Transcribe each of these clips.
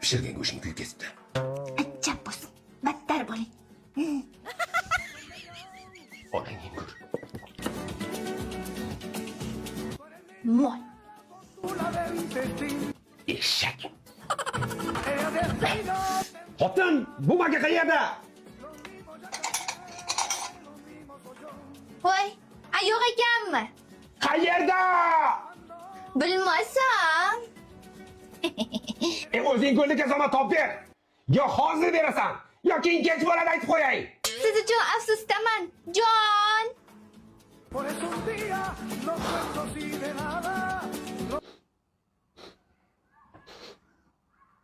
pishirgan go'shting kuyib ketibdi. Ajab bo'lsin. Battar bo'ling. Onang yengil. Mol. Eshak. Xotin, bu maka qayerda? Voy, yo'q ekanmi? Qayerda? Bilmasam. O'zing qo'lda kazomat top ber. Yo hozir berasan, yoki kech bo'ladi aytib qo'yay. Siz uchun afsusdaman, jon. Por eso un día no cuento así de nada.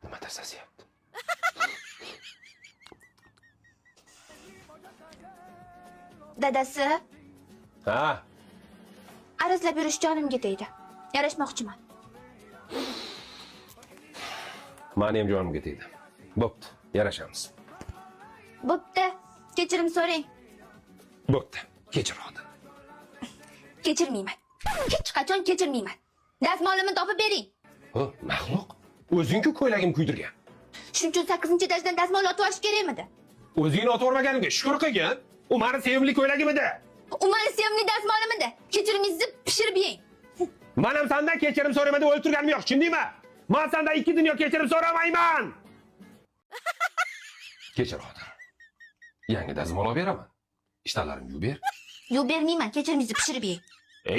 Nima tasasyapti? Dadasi, Ha, arazlab yurish jonimga tegdi. Yarashmoqchiman. meni ham jonimga tegdi. Bo'pti, yarashamiz. Bo'pti, kechirim so'rang. Bo'pti, kechir hozir. Kechirmayman. Hech qachon kechirmayman. Dazmolimni topib bering. Ho, maxluq. O'zing-ku ko'ylagim kuydirgan. Shuning uchun 8-etajdan dazmol otib olish kerakmidi? O'zingni otib o'rmaganimga shukr qilgin. U meni sevimli ko'ylagim edi. U meni sevimli dazmolimidi? Kechirimingizni pishirib yeng. Men ham sendan kechirim so'rayman deb o'ltirganim yo'q, tushundingmi? Men sendan ikki dunyo kechirim so'ramayman. Kechir hozir. Yangi dazmol olib beraman. Ishtallarimni yuvib ber. Yo'q bermayman, kechirimingizni pishirib yeng.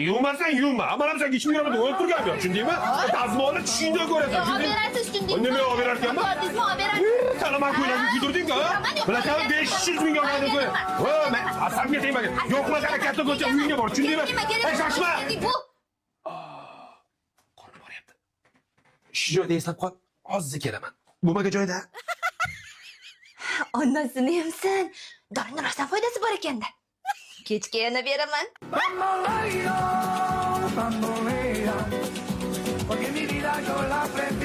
Yuvmasan yuvma. Men ham senga ichmiraman deb o'ltirganim yo'q, tushundingmi? Dazmolni tushingda ko'rasan, Olib tushundingmi? berasiz, tushundingmi? Nima olib berarkanman? Dazmol olib berasiz. Sana men ko'ylagimni kuydirding-ku? Bilasan 500 ming olgandim ko'y. Ho, men asabga tegmagan. Yo'qmi sana katta ko'cha uyingga bor, tushundingmi? Shoshma. Bu Qo'lim boryapti. Shu joyda eslab qol. Hozir kelaman. Bo'lmagan joyda. onasini hamsan. Dorini rosa foydasi bor ekanda. Kechga yana beraman. Bamboleo, bambolea, porque mi vida yo la aprendí.